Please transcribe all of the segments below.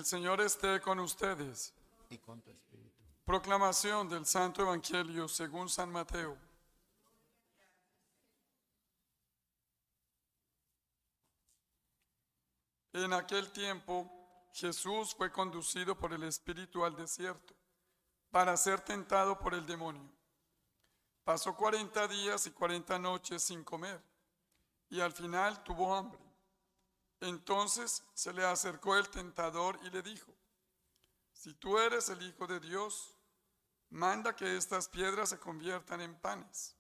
El Señor esté con ustedes. y con tu espíritu. Proclamación del Santo Evangelio según San Mateo. En aquel tiempo, Jesús fue conducido por el Espíritu al desierto para ser tentado por el demonio. Pasó 40 días y 40 noches sin comer y al final tuvo hambre. Entonces se le acercó el tentador y le dijo: si tú eres el Hijo de Dios, manda que estas piedras se conviertan en panes.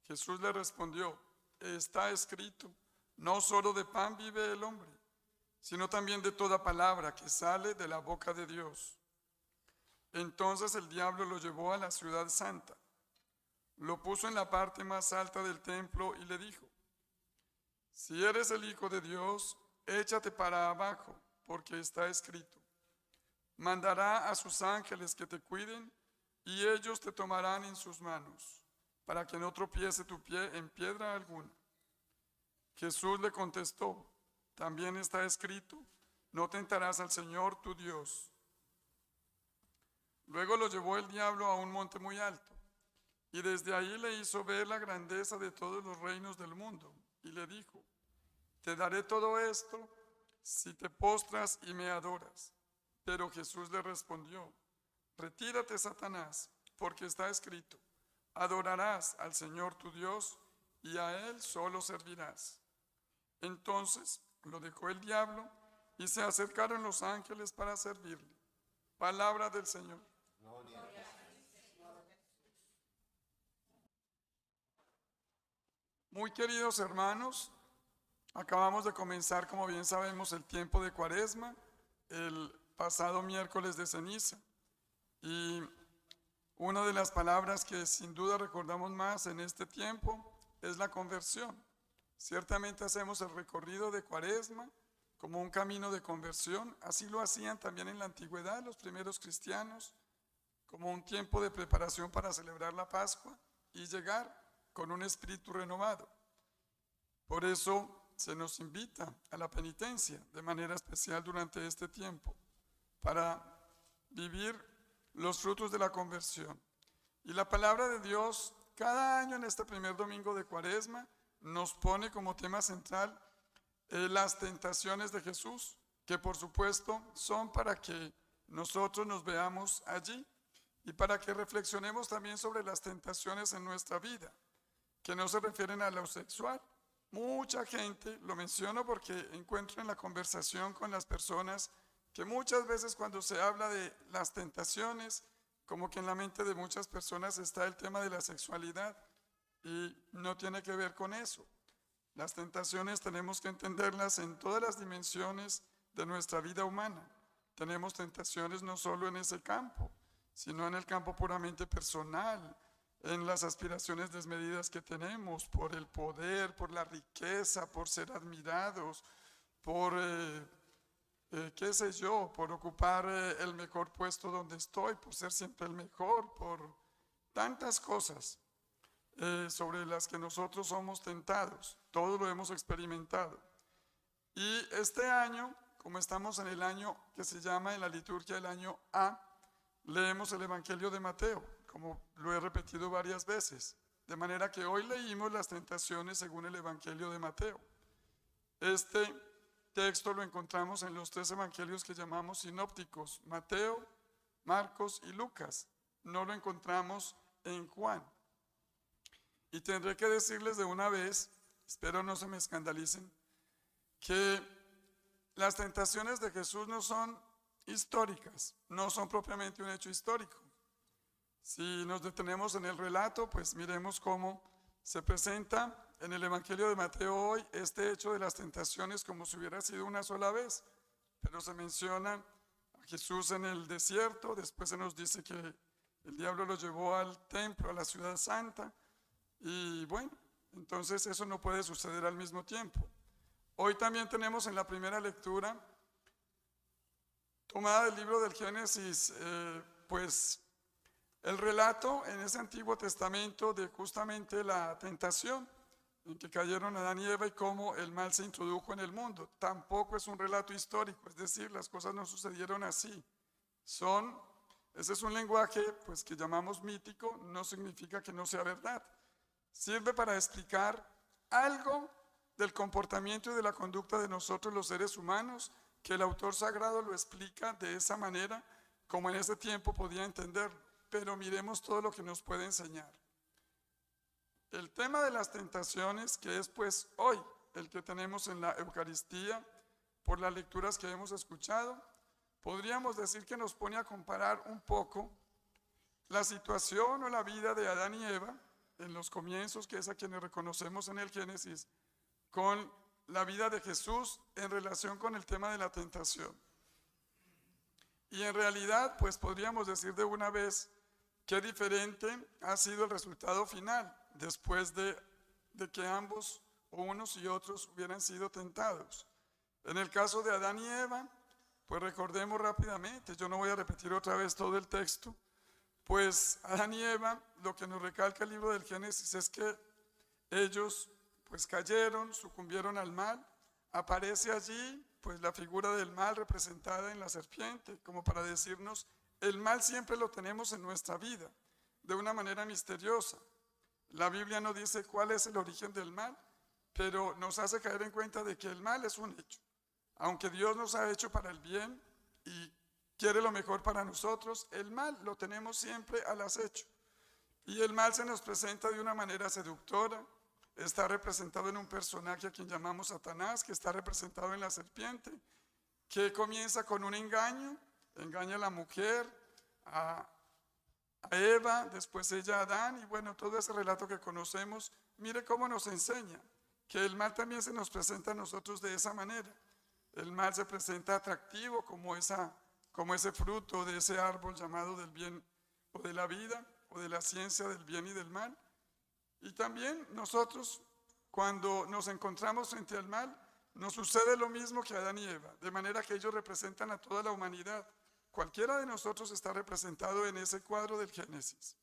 Jesús le respondió: está escrito, no solo de pan vive el hombre, sino también de toda palabra que sale de la boca de Dios. Entonces el diablo lo llevó a la ciudad santa, lo puso en la parte más alta del templo y le dijo: si eres el Hijo de Dios, échate para abajo, porque está escrito, mandará a sus ángeles que te cuiden y ellos te tomarán en sus manos, para que no tropiece tu pie en piedra alguna. Jesús le contestó: también está escrito, no tentarás al Señor tu Dios. Luego lo llevó el diablo a un monte muy alto, y desde ahí le hizo ver la grandeza de todos los reinos del mundo, y le dijo: te daré todo esto si te postras y me adoras. Pero Jesús le respondió: retírate, Satanás, porque está escrito, adorarás al Señor tu Dios y a Él solo servirás. Entonces lo dejó el diablo y se acercaron los ángeles para servirle. Palabra del Señor. Muy queridos hermanos, acabamos de comenzar, como bien sabemos, el tiempo de Cuaresma, el pasado miércoles de ceniza. Y una de las palabras que sin duda recordamos más en este tiempo es la conversión. Ciertamente hacemos el recorrido de Cuaresma como un camino de conversión. Así lo hacían también en la antigüedad los primeros cristianos, como un tiempo de preparación para celebrar la Pascua y llegar con un espíritu renovado. Por eso se nos invita a la penitencia de manera especial durante este tiempo, para vivir los frutos de la conversión. Y la palabra de Dios, cada año en este primer domingo de Cuaresma, nos pone como tema central las tentaciones de Jesús, que por supuesto son para que nosotros nos veamos allí y para que reflexionemos también sobre las tentaciones en nuestra vida, que no se refieren a lo sexual. Mucha gente, lo menciono porque encuentro en la conversación con las personas que muchas veces cuando se habla de las tentaciones, como que en la mente de muchas personas está el tema de la sexualidad y no tiene que ver con eso. Las tentaciones tenemos que entenderlas en todas las dimensiones de nuestra vida humana. Tenemos tentaciones no solo en ese campo, sino en el campo puramente personal, en las aspiraciones desmedidas que tenemos por el poder, por la riqueza, por ser admirados, por, qué sé yo, por ocupar el mejor puesto donde estoy, por ser siempre el mejor, por tantas cosas sobre las que nosotros somos tentados. Todos lo hemos experimentado. Y este año, como estamos en el año que se llama en la liturgia el año A, leemos el Evangelio de Mateo, como lo he repetido varias veces, de manera que hoy leímos las tentaciones según el Evangelio de Mateo. Este texto lo encontramos en los 3 evangelios que llamamos sinópticos: Mateo, Marcos y Lucas. No lo encontramos en Juan. Y tendré que decirles de una vez, espero no se me escandalicen, que las tentaciones de Jesús no son históricas, no son propiamente un hecho histórico. Si nos detenemos en el relato, pues miremos cómo se presenta en el Evangelio de Mateo hoy este hecho de las tentaciones como si hubiera sido una sola vez, pero se menciona a Jesús en el desierto, después se nos dice que el diablo lo llevó al templo, a la ciudad santa, y bueno, entonces eso no puede suceder al mismo tiempo. Hoy también tenemos en la primera lectura, tomada del libro del Génesis, pues el relato en ese Antiguo Testamento de justamente la tentación en que cayeron Adán y Eva y cómo el mal se introdujo en el mundo. Tampoco es un relato histórico, es decir, las cosas no sucedieron así. Ese es un lenguaje pues, que llamamos mítico, no significa que no sea verdad. Sirve para explicar algo del comportamiento y de la conducta de nosotros los seres humanos, que el autor sagrado lo explica de esa manera, como en ese tiempo podía entenderlo. Pero miremos todo lo que nos puede enseñar. El tema de las tentaciones, que es pues hoy el que tenemos en la Eucaristía, por las lecturas que hemos escuchado, podríamos decir que nos pone a comparar un poco la situación o la vida de Adán y Eva en los comienzos, que es a quienes reconocemos en el Génesis, con la vida de Jesús en relación con el tema de la tentación. Y en realidad, pues podríamos decir de una vez qué diferente ha sido el resultado final después de que ambos, o unos y otros, hubieran sido tentados. En el caso de Adán y Eva, pues recordemos rápidamente, yo no voy a repetir otra vez todo el texto, pues Adán y Eva, lo que nos recalca el libro del Génesis es que ellos pues cayeron, sucumbieron al mal. Aparece allí pues la figura del mal representada en la serpiente, como para decirnos, el mal siempre lo tenemos en nuestra vida, de una manera misteriosa. La Biblia no dice cuál es el origen del mal, pero nos hace caer en cuenta de que el mal es un hecho. Aunque Dios nos ha hecho para el bien y quiere lo mejor para nosotros, el mal lo tenemos siempre al acecho. Y el mal se nos presenta de una manera seductora. Está representado en un personaje a quien llamamos Satanás, que está representado en la serpiente, que comienza con un engaño, engaña a la mujer, a Eva, después ella a Adán, y bueno, todo ese relato que conocemos, mire cómo nos enseña que el mal también se nos presenta a nosotros de esa manera. El mal se presenta atractivo como ese fruto de ese árbol llamado del bien o de la vida o de la ciencia del bien y del mal. Y también nosotros, cuando nos encontramos frente al mal, nos sucede lo mismo que a Adán y Eva, de manera que ellos representan a toda la humanidad. Cualquiera de nosotros está representado en ese cuadro del Génesis.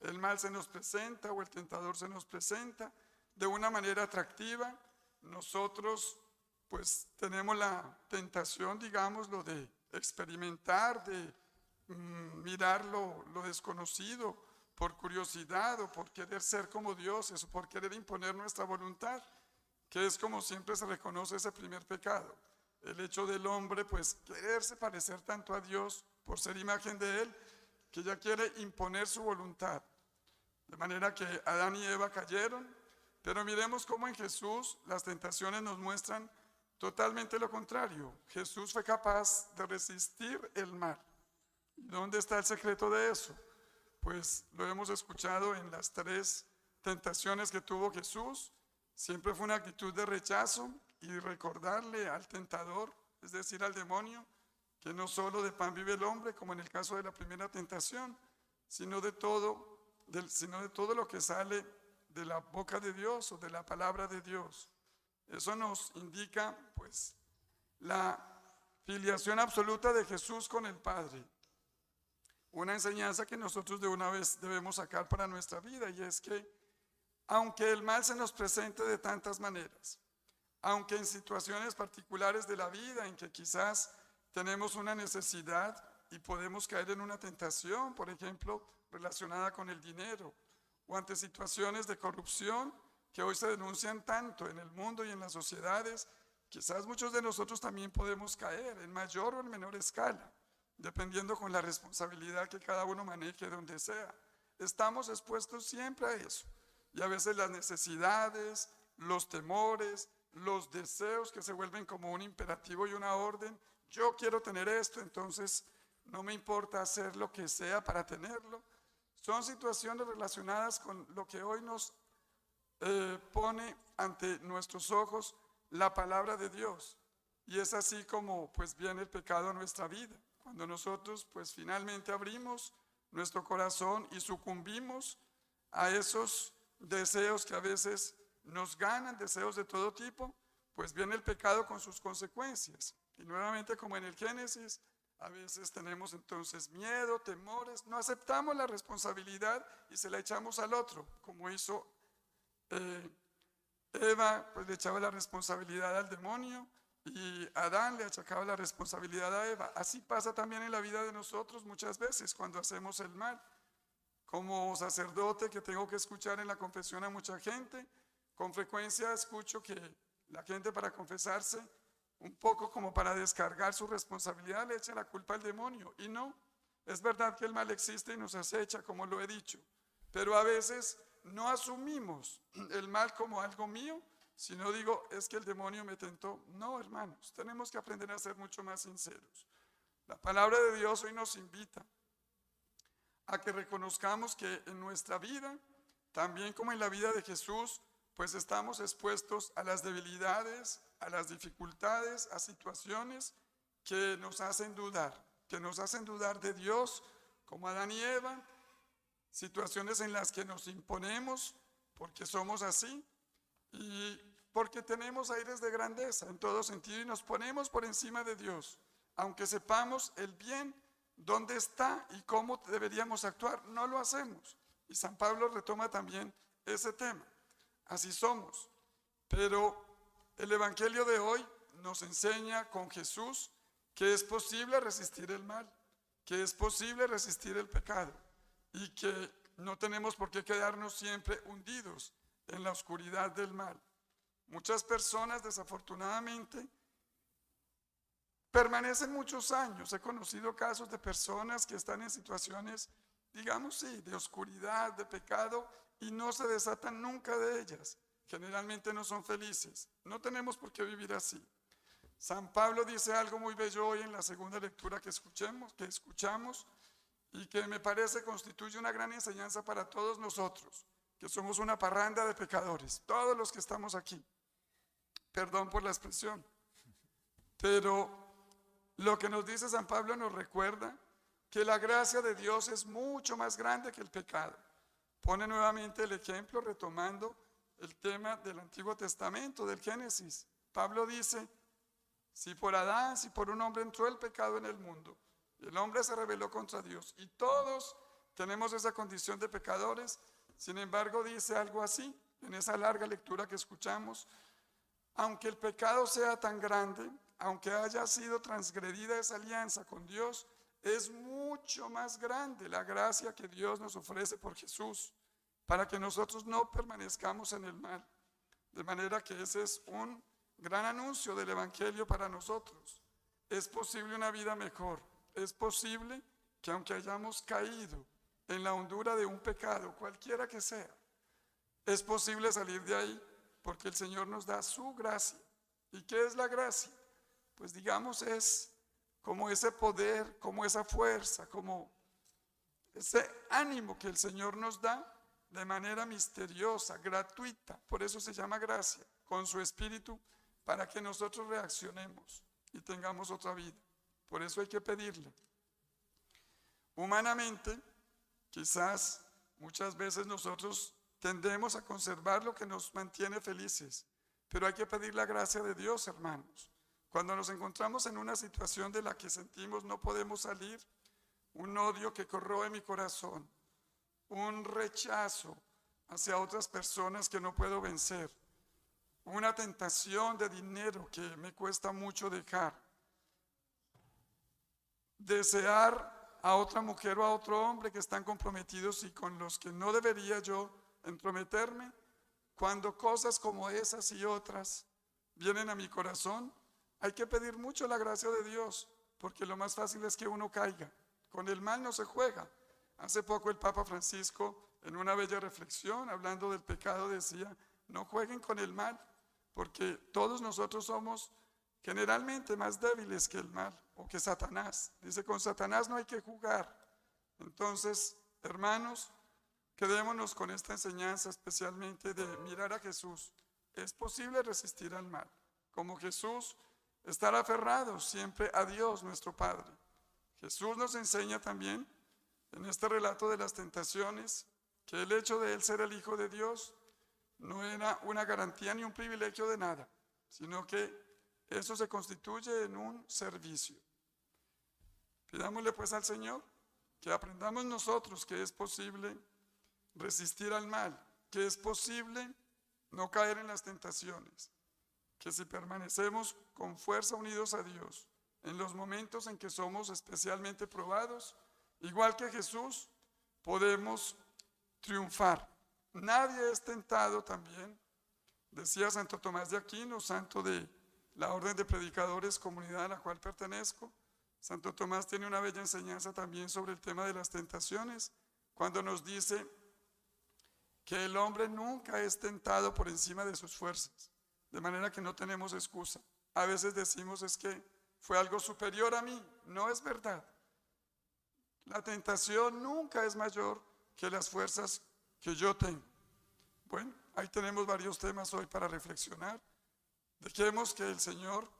El mal se nos presenta o el tentador se nos presenta de una manera atractiva. Nosotros pues tenemos la tentación, digámoslo, de experimentar, de mirar lo desconocido por curiosidad o por querer ser como dioses o por querer imponer nuestra voluntad, que es como siempre se reconoce ese primer pecado. El hecho del hombre, pues, quererse parecer tanto a Dios por ser imagen de Él, que ya quiere imponer su voluntad. De manera que Adán y Eva cayeron, pero miremos cómo en Jesús las tentaciones nos muestran totalmente lo contrario. Jesús fue capaz de resistir el mal. ¿Dónde está el secreto de eso? Pues lo hemos escuchado en las 3 tentaciones que tuvo Jesús. Siempre fue una actitud de rechazo y recordarle al tentador, es decir, al demonio, que no solo de pan vive el hombre, como en el caso de la primera tentación, sino de todo lo que sale de la boca de Dios o de la palabra de Dios. Eso nos indica, pues, la filiación absoluta de Jesús con el Padre. Una enseñanza que nosotros de una vez debemos sacar para nuestra vida, y es que aunque el mal se nos presente de tantas maneras, aunque en situaciones particulares de la vida en que quizás tenemos una necesidad y podemos caer en una tentación, por ejemplo, relacionada con el dinero, o ante situaciones de corrupción que hoy se denuncian tanto en el mundo y en las sociedades, quizás muchos de nosotros también podemos caer en mayor o en menor escala, dependiendo con la responsabilidad que cada uno maneje donde sea. Estamos expuestos siempre a eso. Y a veces las necesidades, los temores, los deseos que se vuelven como un imperativo y una orden. Yo quiero tener esto, entonces no me importa hacer lo que sea para tenerlo. Son situaciones relacionadas con lo que hoy nos pone ante nuestros ojos la palabra de Dios. Y es así como pues viene el pecado a nuestra vida. Cuando nosotros pues finalmente abrimos nuestro corazón y sucumbimos a esos deseos que a veces nos ganan, deseos de todo tipo, pues viene el pecado con sus consecuencias. Y nuevamente, como en el Génesis, a veces tenemos entonces miedo, temores, no aceptamos la responsabilidad y se la echamos al otro, como hizo Eva pues le echaba la responsabilidad al demonio y Adán le achacaba la responsabilidad a Eva. Así pasa también en la vida de nosotros muchas veces cuando hacemos el mal. Como sacerdote que tengo que escuchar en la confesión a mucha gente, con frecuencia escucho que la gente para confesarse, un poco como para descargar su responsabilidad, le echa la culpa al demonio. Y no, es verdad que el mal existe y nos acecha, como lo he dicho, pero a veces no asumimos el mal como algo mío, sino digo, es que el demonio me tentó. No, hermanos, tenemos que aprender a ser mucho más sinceros. La palabra de Dios hoy nos invita a que reconozcamos que en nuestra vida, también como en la vida de Jesús, pues estamos expuestos a las debilidades, a las dificultades, a situaciones que nos hacen dudar de Dios, como Adán y Eva, situaciones en las que nos imponemos porque somos así y porque tenemos aires de grandeza en todo sentido y nos ponemos por encima de Dios, aunque sepamos el bien, dónde está y cómo deberíamos actuar, no lo hacemos. Y San Pablo retoma también ese tema. Así somos. Pero el Evangelio de hoy nos enseña con Jesús que es posible resistir el mal, que es posible resistir el pecado y que no tenemos por qué quedarnos siempre hundidos en la oscuridad del mal. Muchas personas, desafortunadamente, permanecen muchos años. He conocido casos de personas que están en situaciones, digamos, sí, de oscuridad, de pecado, y no se desatan nunca de ellas. Generalmente no son felices. No tenemos por qué vivir así. San Pablo dice algo muy bello hoy en la segunda lectura que escuchamos, y que me parece constituye una gran enseñanza para todos nosotros, que somos una parranda de pecadores, todos los que estamos aquí. Perdón por la expresión, pero lo que nos dice San Pablo nos recuerda que la gracia de Dios es mucho más grande que el pecado. Pone nuevamente el ejemplo retomando el tema del Antiguo Testamento, del Génesis. Pablo dice, si por Adán, si por un hombre entró el pecado en el mundo, el hombre se rebeló contra Dios y todos tenemos esa condición de pecadores. Sin embargo, dice algo así en esa larga lectura que escuchamos: aunque el pecado sea tan grande, aunque haya sido transgredida esa alianza con Dios, es mucho más grande la gracia que Dios nos ofrece por Jesús, para que nosotros no permanezcamos en el mal. De manera que ese es un gran anuncio del Evangelio para nosotros. Es posible una vida mejor. Es posible que aunque hayamos caído en la hondura de un pecado, cualquiera que sea, es posible salir de ahí porque el Señor nos da su gracia. ¿Y qué es la gracia? Pues digamos es como ese poder, como esa fuerza, como ese ánimo que el Señor nos da de manera misteriosa, gratuita. Por eso se llama gracia, con su Espíritu, para que nosotros reaccionemos y tengamos otra vida. Por eso hay que pedirle. Humanamente, quizás muchas veces nosotros tendemos a conservar lo que nos mantiene felices, pero hay que pedir la gracia de Dios, hermanos. Cuando nos encontramos en una situación de la que sentimos no podemos salir, un odio que corroe mi corazón, un rechazo hacia otras personas que no puedo vencer, una tentación de dinero que me cuesta mucho dejar, desear a otra mujer o a otro hombre que están comprometidos y con los que no debería yo entrometerme. Cuando cosas como esas y otras vienen a mi corazón, hay que pedir mucho la gracia de Dios, porque lo más fácil es que uno caiga. Con el mal no se juega. Hace poco el Papa Francisco, en una bella reflexión, hablando del pecado, decía, no jueguen con el mal, porque todos nosotros somos generalmente más débiles que el mal o que Satanás. Dice, con Satanás no hay que jugar. Entonces, hermanos, quedémonos con esta enseñanza especialmente de mirar a Jesús. Es posible resistir al mal. Como Jesús, estar aferrados siempre a Dios nuestro Padre. Jesús nos enseña también en este relato de las tentaciones que el hecho de él ser el Hijo de Dios no era una garantía ni un privilegio de nada, sino que eso se constituye en un servicio. Pidámosle pues al Señor que aprendamos nosotros que es posible resistir al mal, que es posible no caer en las tentaciones, que si permanecemos con fuerza unidos a Dios, en los momentos en que somos especialmente probados, igual que Jesús, podemos triunfar. Nadie es tentado también, decía Santo Tomás de Aquino, santo de la Orden de Predicadores, comunidad a la cual pertenezco. Santo Tomás tiene una bella enseñanza también sobre el tema de las tentaciones, cuando nos dice que el hombre nunca es tentado por encima de sus fuerzas, de manera que no tenemos excusa. A veces decimos es que fue algo superior a mí. No es verdad. La tentación nunca es mayor que las fuerzas que yo tengo. Bueno, ahí tenemos varios temas hoy para reflexionar. Dejemos que el Señor,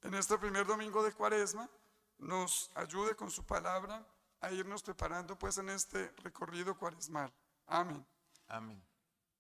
en este primer domingo de Cuaresma, nos ayude con su palabra a irnos preparando pues en este recorrido cuaresmal. Amén. Amén.